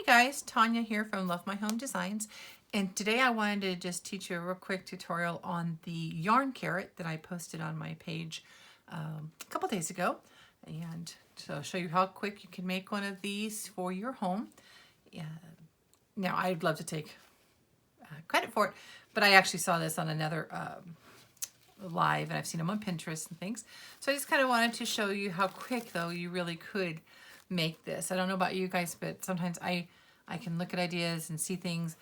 guys, Tanya here from Love My Home Designs, and today I wanted to just teach you a real quick tutorial on the yarn carrot that I posted on my page a couple days ago, and to show you how quick you can make one of these for your home. Now I'd love to take credit for it, but I actually saw this on another live, and I've seen them on Pinterest and things, so I just kind of wanted to show you how quick though you really could make this. I don't know about you guys, but sometimes I can look at ideas and see things,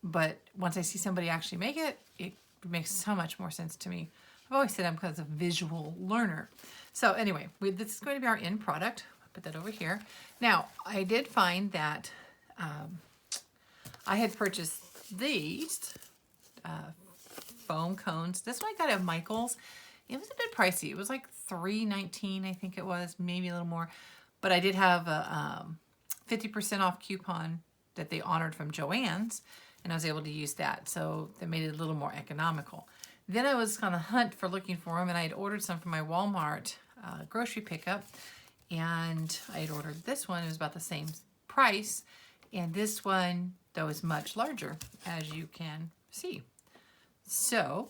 but once I see somebody actually make it, it makes so much more sense to me. I've always said I'm kind of a visual learner. So anyway, this is going to be our end product. I'll put that over here. Now, I did find that I had purchased these foam cones. This one I got at Michael's. It was a bit pricey. It was like $3.19, I think it was, maybe a little more. But I did have a 50% off coupon that they honored from Joann's, and I was able to use that. So that made it a little more economical. Then I was on a hunt for looking for them, and I had ordered some from my Walmart grocery pickup. And I had ordered this one. It was about the same price. And this one, though, is much larger, as you can see. So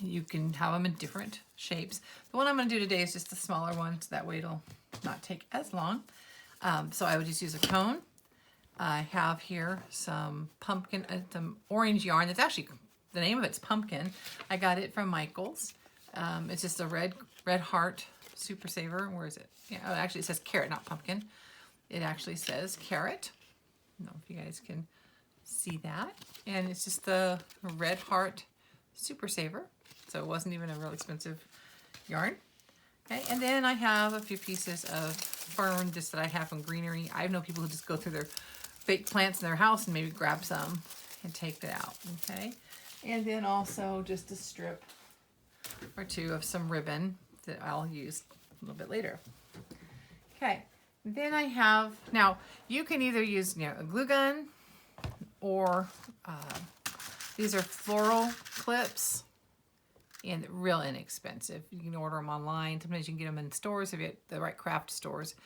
you can have them in different shapes. The one I'm going to do today is just a smaller one, so that way it'll not take as long. So I would just use a cone. I have here some pumpkin, some orange yarn. That's actually, the name of it's pumpkin. I got it from Michael's. It's just a red heart super saver. Where is it? Yeah, oh, actually it says carrot, not pumpkin. It actually says carrot. I don't know if you guys can see that. And it's just the red heart super saver. So it wasn't even a real expensive yarn. Okay, and then I have a few pieces of fern just that I have from Greenery. I know people who just go through their fake plants in their house and maybe grab some and take that out. Okay, and then also just a strip or two of some ribbon that I'll use a little bit later. Okay, then I have, now you can either use a glue gun or these are floral clips. And real inexpensive. You can order them online. Sometimes you can get them in stores if you get the right craft stores.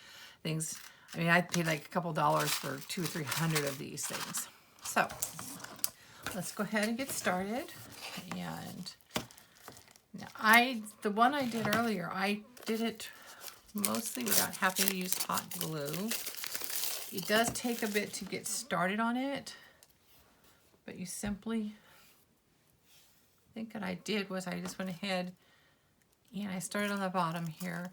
Things. I mean, I paid like a couple dollars for 200 or 300 of these things. So let's go ahead and get started. And now the one I did earlier, I did it mostly without having to use hot glue. It does take a bit to get started on it, but you simply, I think what I did was I just went ahead and I started on the bottom here,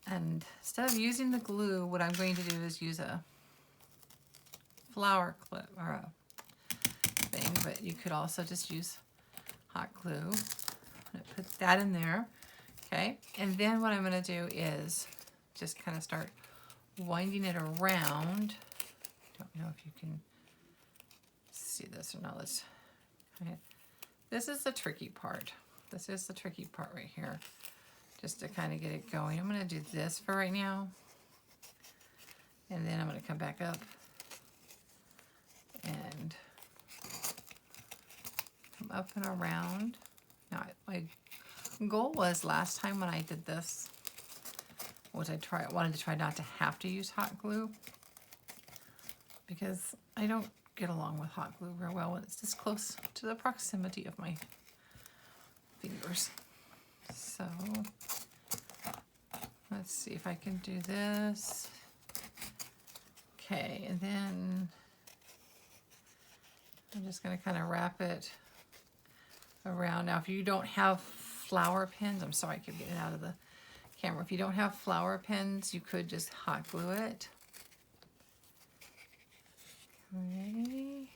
and instead of using the glue, what I'm going to do is use a flower clip or a thing, but you could also just use hot glue. I'm going to put that in there, okay? And then what I'm going to do is just kind of start winding it around. Don't know if you can see this or not. Let's go ahead. This is the tricky part. This is the tricky part right here. Just to kind of get it going. I'm going to do this for right now. And then I'm going to come back up and come up and around. Now, my goal was last time when I did this was I wanted to try not to have to use hot glue, because I don't get along with hot glue real well when it's this close to the proximity of my fingers. So let's see if I can do this. Okay, and then I'm just going to kind of wrap it around. Now, if you don't have flower pins, I'm sorry I keep getting out of the camera. If you don't have flower pins, you could just hot glue it. Okay.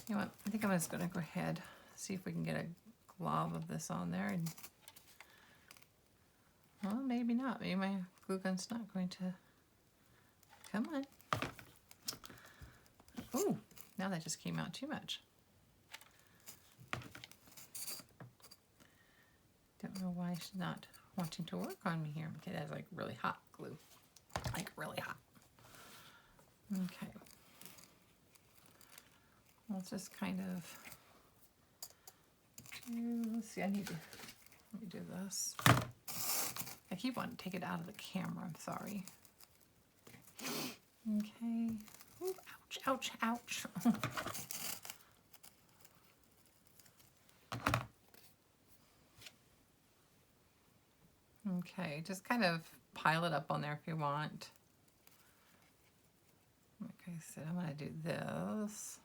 You know what? I think I'm just going to go ahead, see if we can get a glob of this on there. And, well, maybe not. Maybe my glue gun's not going to. Come on. Ooh, now that just came out too much. Don't know why she's not wanting to work on me here. Okay, that's like really hot glue. Like really hot. Okay. Let's just kind of do, let's see, let me do this. I keep wanting to take it out of the camera, I'm sorry. Okay. Ooh, ouch, ouch, ouch. Okay, just kind of pile it up on there if you want. Like I said, I'm going to do this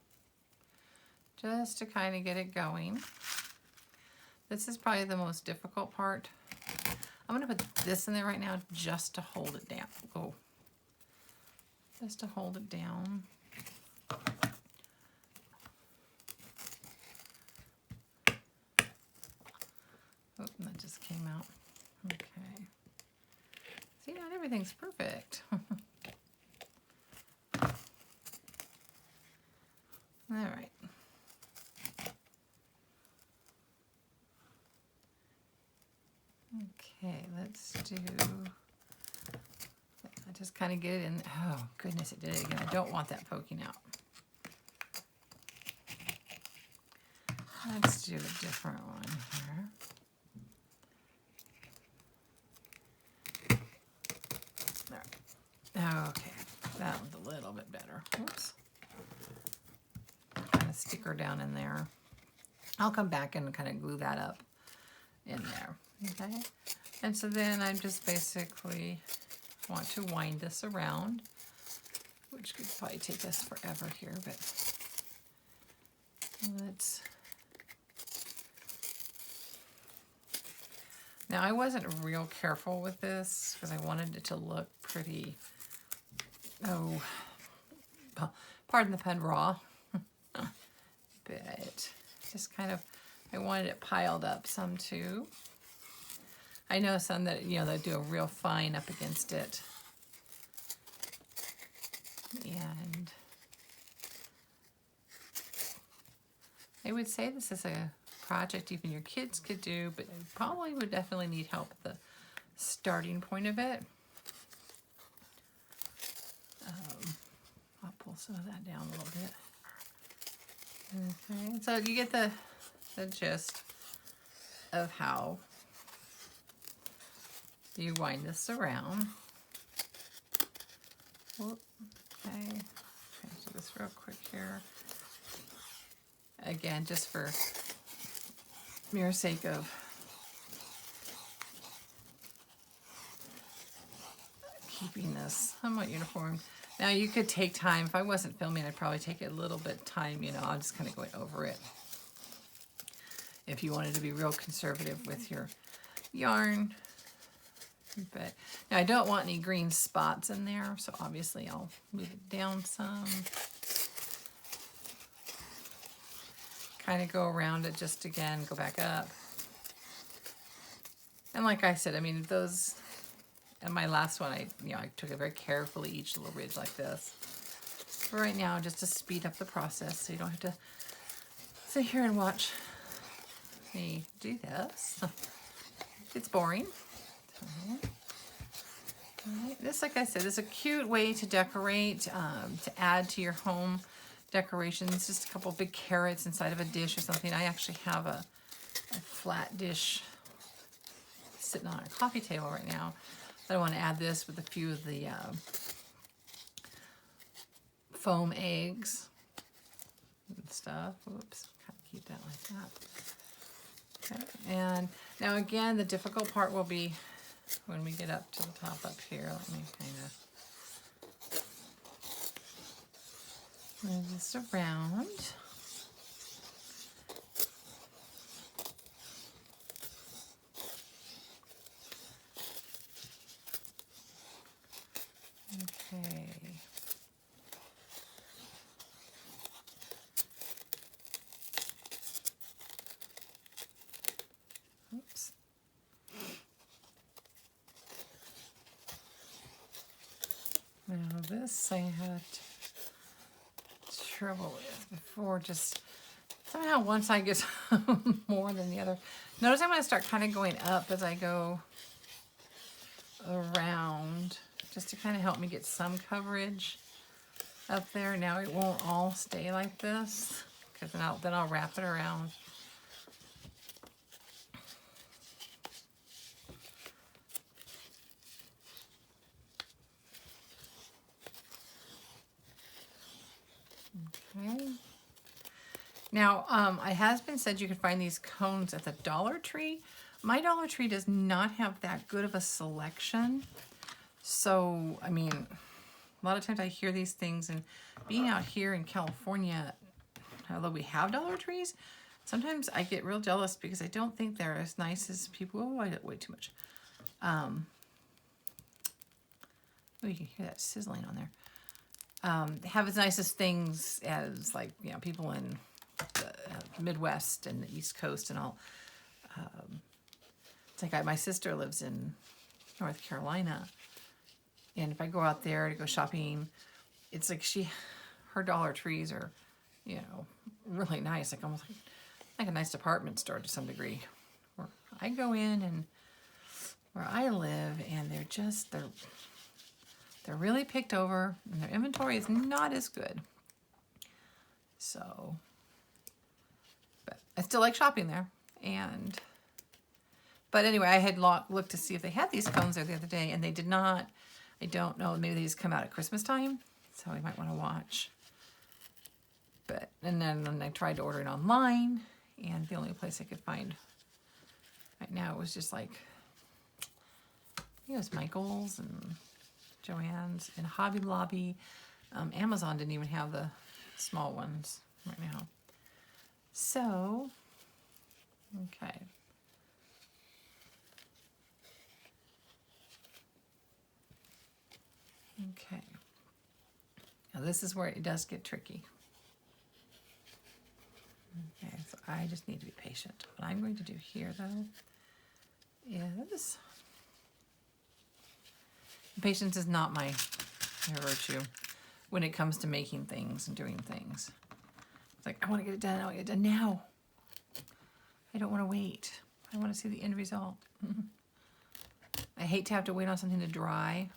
just to kind of get it going. This is probably the most difficult part. I'm going to put this in there right now just to hold it down. Oh, just to hold it down. Oh, that just came out. Okay. See, not everything's perfect. All right. Okay, let's do, I just kind of get it in. Oh, goodness, it did it again. I don't want that poking out. Let's do a different one here. Okay, that one's a little bit better. Oops. Kind of stick her down in there. I'll come back and kind of glue that up in there. Okay, and so then I just basically want to wind this around, which could probably take us forever here, but let's. Now I wasn't real careful with this because I wanted it to look pretty, oh, pardon the pun, raw, but just kind of, I wanted it piled up some too. I know some that, you know, they do a real fine up against it. And I would say this is a project even your kids could do, but you probably would definitely need help at the starting point of it. I'll pull some of that down a little bit. Okay, so you get the gist of how you wind this around. Whoop. Okay, do this real quick here. Again, just for mere sake of keeping this somewhat uniform. Now you could take time. If I wasn't filming, I'd probably take a little bit of time, you know, I'm just kind of going over it. If you wanted to be real conservative with your yarn. But now I don't want any green spots in there, so obviously I'll move it down some. Kind of go around it just again, go back up. And like I said, I mean, those, and my last one, I took it very carefully, each little ridge like this. For right now, just to speed up the process, so you don't have to sit here and watch me do this. It's boring. Right. This, like I said, is a cute way to decorate, to add to your home decorations. Just a couple big carrots inside of a dish or something. I actually have a flat dish sitting on a coffee table right now. But I want to add this with a few of the foam eggs and stuff. Oops, kind of keep that like that. Okay, and now again, the difficult part will be when we get up to the top up here. Let me kind of move this around. Okay. Oops. Now this I had trouble with before, just somehow one side gets more than the other. Notice I'm going to start kind of going up as I go around, just to kind of help me get some coverage up there. Now it won't all stay like this, because then I'll wrap it around. Now, it has been said you can find these cones at the Dollar Tree. My Dollar Tree does not have that good of a selection. So, I mean, a lot of times I hear these things, and being out here in California, although we have Dollar Trees, sometimes I get real jealous because I don't think they're as nice as people. Oh, I did way too much. Oh, you can hear that sizzling on there. Have as nice as things as, like, you know, people in the Midwest and the East Coast and all. It's like my sister lives in North Carolina, and if I go out there to go shopping, it's like her Dollar Trees are, you know, really nice, like almost like a nice department store to some degree. Where I go in and where I live, and they're really picked over, and their inventory is not as good. So, but I still like shopping there. But anyway, I had looked to see if they had these cones there the other day, and they did not. I don't know, maybe they just come out at Christmas time, so we might want to watch. And then I tried to order it online, and the only place I could find right now was just like, it was Michael's and Joann's and Hobby Lobby. Amazon didn't even have the small ones right now. So, okay. Okay. Now this is where it does get tricky. Okay, so I just need to be patient. What I'm going to do here, though, is... Patience is not my virtue when it comes to making things and doing things. It's like, I want to get it done. I want to get it done now. I don't want to wait. I want to see the end result. I hate to have to wait on something to dry.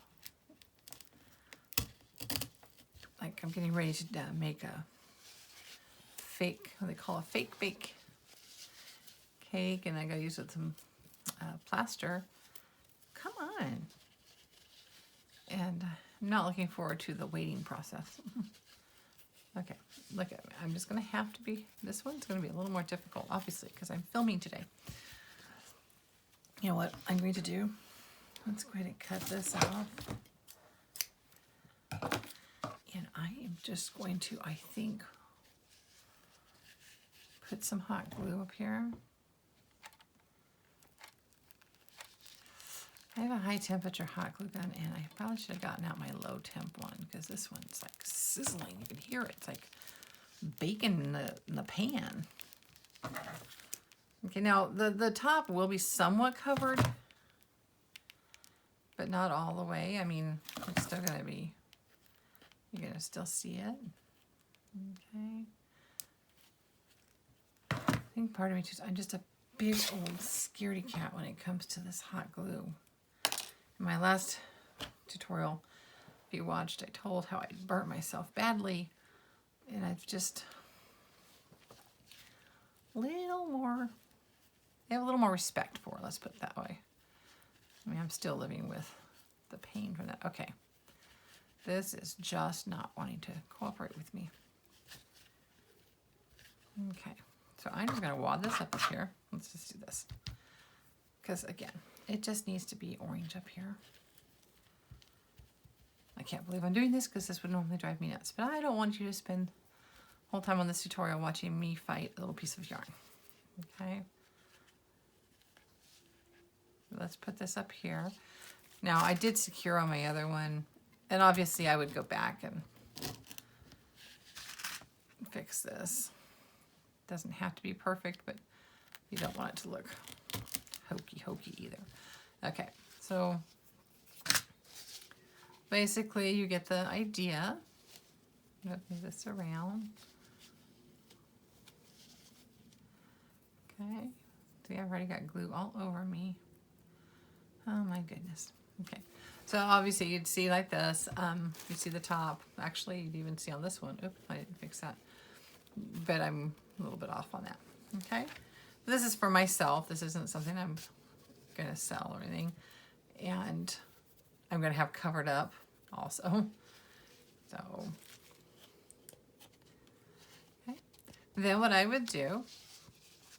Like, I'm getting ready to make a fake, what they call a fake bake cake, and I got to use it with some plaster. Come on. And I'm not looking forward to the waiting process. Okay, look at me. I'm just going to have to be, this one's going to be a little more difficult, obviously, because I'm filming today. You know what I'm going to do? Let's go ahead and cut this off. And I am just going to, I think, put some hot glue up here. I have a high temperature hot glue gun, and I probably should have gotten out my low temp one, because this one's like sizzling. You can hear it. It's like bacon in the pan. Okay, now the top will be somewhat covered, but not all the way. I mean, it's still going to be, you're going to still see it. Okay. I think part of me, I'm just a big old scaredy cat when it comes to this hot glue. In my last tutorial, if you watched, I told how I burnt myself badly, and I've just I have a little more respect for it, let's put it that way. I mean, I'm still living with the pain from that. Okay, this is just not wanting to cooperate with me. Okay, so I'm just going to wad this up here. Let's just do this. Because, again, it just needs to be orange up here. I can't believe I'm doing this because this would normally drive me nuts. But I don't want you to spend the whole time on this tutorial watching me fight a little piece of yarn. Okay. Let's put this up here. Now, I did secure on my other one. And obviously, I would go back and fix this. Doesn't have to be perfect, but you don't want it to look hokey either. Okay, so basically you get the idea. Move this around. Okay, see, I've already got glue all over me. Oh my goodness. Okay, so obviously you'd see like this. You'd see the top. Actually, you'd even see on this one. Oops, I didn't fix that. But I'm a little bit off on that. Okay, this is for myself. This isn't something I'm going to sell or anything. And I'm going to have covered up also. So, okay. Then what I would do,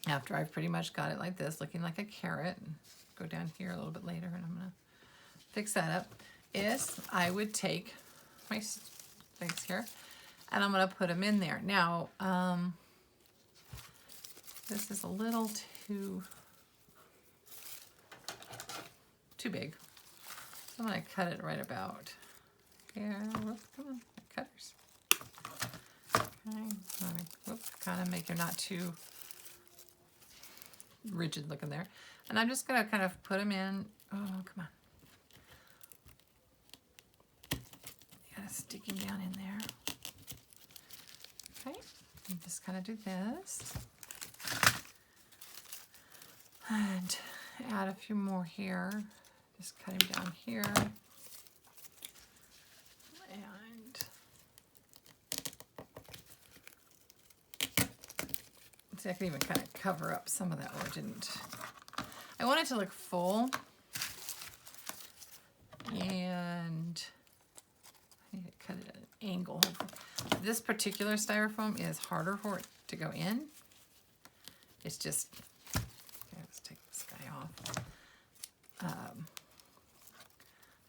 after I've pretty much got it like this, looking like a carrot, and go down here a little bit later and I'm gonna fix that up, is I would take my things here and I'm gonna put them in there. Now, this is a little too big. So I'm gonna cut it right about here. Whoops, come on, cutters. Okay, kind of make it not too rigid looking there. And I'm just gonna kind of put them in. Oh, come on. You gotta stick him down in there. Okay, and just kind of do this. And add a few more here. Just cut him down here. And see, I can even kind of cover up some of that where it didn't. I want it to look full. And I need to cut it at an angle. This particular styrofoam is harder for it to go in. It's just, okay, let's take this guy off.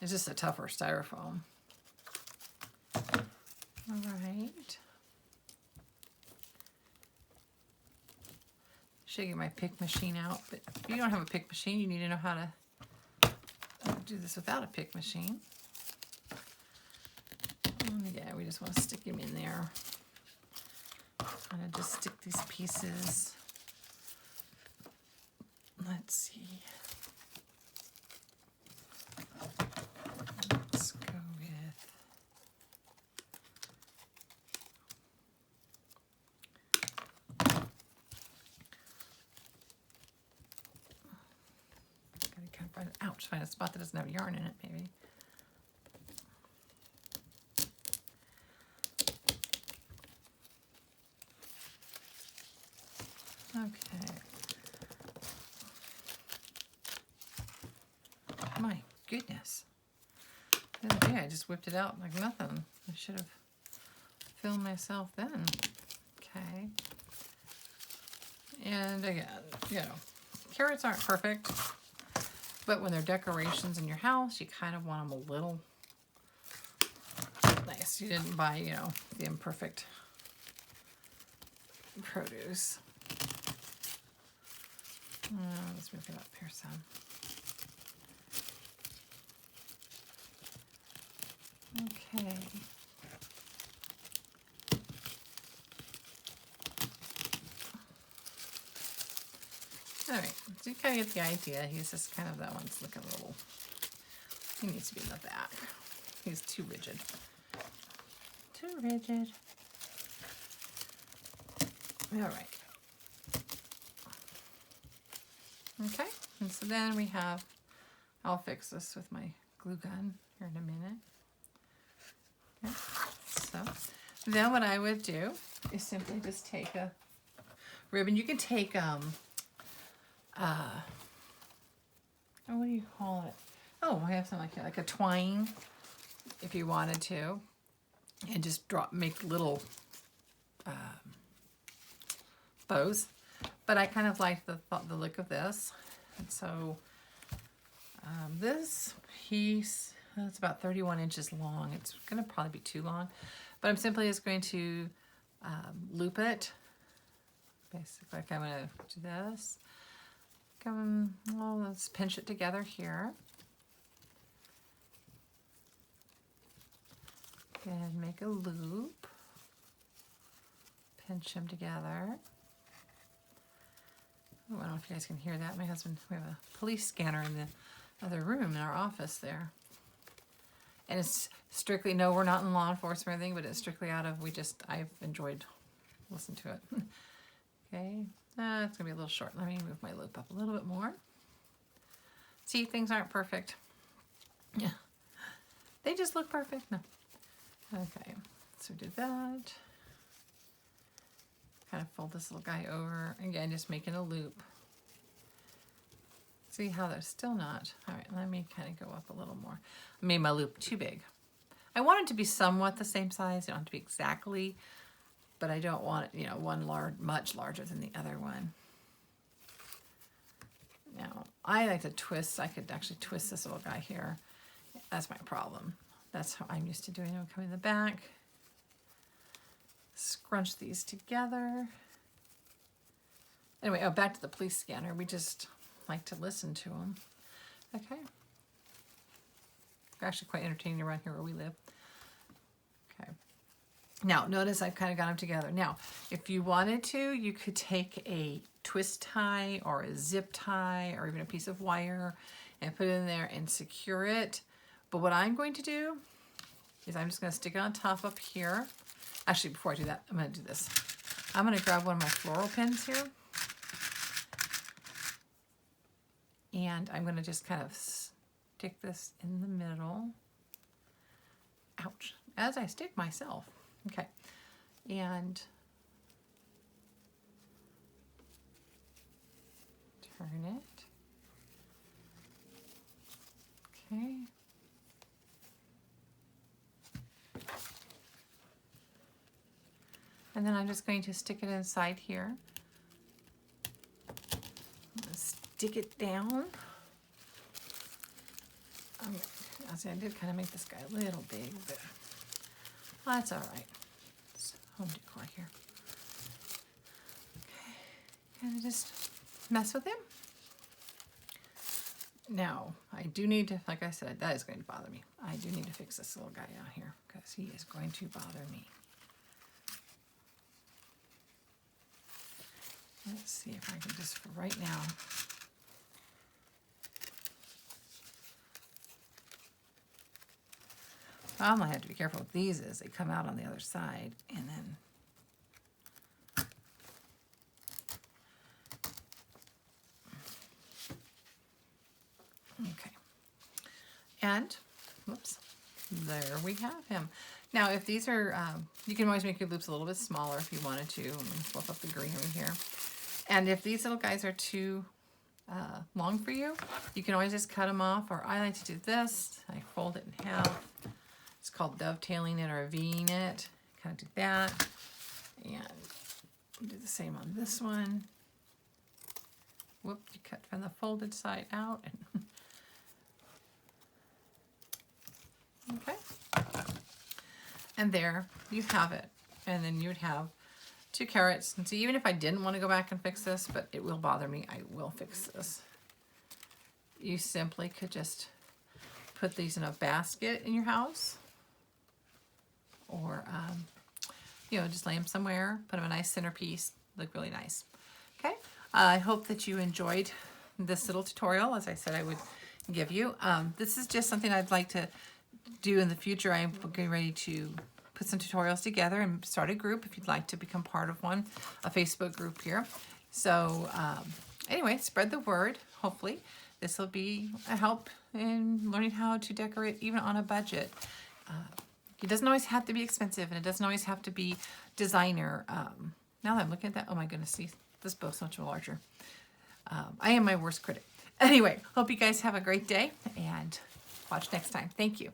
It's just a tougher styrofoam. All right. Should get my pick machine out, but if you don't have a pick machine, you need to know how to do this without a pick machine. Yeah, we just want to stick him in there. Kind of just stick these pieces. Let's see. Let's go with gotta kind of find, ouch, find a spot that doesn't have yarn in it, maybe. Okay. My goodness. The other day I just whipped it out like nothing. I should have filmed myself then. Okay. And again, you know, carrots aren't perfect, but when they're decorations in your house, you kind of want them a little nice. You didn't buy, you know, the imperfect produce. Let's move it up here some. Okay. All right, so you kind of get the idea. He's just kind of, that one's looking a little, he needs to be in the back. He's too rigid. Too rigid. All right. Okay, and so then we have, I'll fix this with my glue gun here in a minute. Okay, so then what I would do is simply just take a ribbon. You can take, oh, what do you call it? Oh, I have something like a twine, if you wanted to, and just make little bows. But I kind of like the look of this. And so this piece, it's about 31 inches long. It's going to probably be too long. But I'm simply just going to loop it. Basically, like I'm going to do this. Well, let's pinch it together here. And make a loop. Pinch them together. Oh, I don't know if you guys can hear that. My husband, we have a police scanner in the other room in our office there. And it's strictly, no, we're not in law enforcement or anything, but it's strictly out of, I've enjoyed listening to it. Okay, it's going to be a little short. Let me move my loop up a little bit more. See, things aren't perfect. Yeah, they just look perfect. No. Okay, so we did that. Kind of fold this little guy over. Again, just making a loop. See how they're still not. All right, let me kind of go up a little more. I made my loop too big. I want it to be somewhat the same size. You don't have to be exactly but I don't want it, you know, one much larger than the other one. Now, I like to twist. I could actually twist this little guy here. That's my problem. That's how I'm used to doing it. Coming in the back. Scrunch these together. Anyway, oh, back to the police scanner. We just like to listen to them. Okay. They're actually quite entertaining around here where we live. Okay. Now, notice I've kind of got them together. Now, if you wanted to, you could take a twist tie or a zip tie or even a piece of wire and put it in there and secure it. But what I'm going to do is I'm just going to stick it on top up here. Actually, before I do that, I'm going to do this. I'm going to grab one of my floral pins here. And I'm going to just kind of stick this in the middle. Ouch. As I stick myself. Okay. And turn it. Okay. And then I'm just going to stick it inside here. Stick it down. I did kind of make this guy a little big, but that's all right. It's home decor here. Okay, kind of just mess with him. Now, I do need to, like I said, that is going to bother me. I do need to fix this little guy out here because he is going to bother me. Let's see if I can just, for right now, I'm gonna have to be careful with these as they come out on the other side, and then okay, and whoops, there we have him. Now, if these are, you can always make your loops a little bit smaller if you wanted to. I'm gonna fluff up the greenery here. And if these little guys are too long for you, you can always just cut them off, or I like to do this. I fold it in half. It's called dovetailing it or Ving it. Kind of do that. And do the same on this one. Whoop, you cut from the folded side out. Okay. And there you have it. And then you would have 2 carrots. And see, even if I didn't want to go back and fix this, but it will bother me, I will fix this. You simply could just put these in a basket in your house. Or, you know, just lay them somewhere, put them in a nice centerpiece, look really nice. Okay, I hope that you enjoyed this little tutorial, as I said I would give you. This is just something I'd like to do in the future. I'm getting ready to put some tutorials together and start a group if you'd like to become part of one, a Facebook group here. So anyway, spread the word. Hopefully this will be a help in learning how to decorate even on a budget. It doesn't always have to be expensive, and it doesn't always have to be designer. Now that I'm looking at that, oh my goodness, see, this book's much larger. I am my worst critic. Anyway, hope you guys have a great day, and watch next time. Thank you.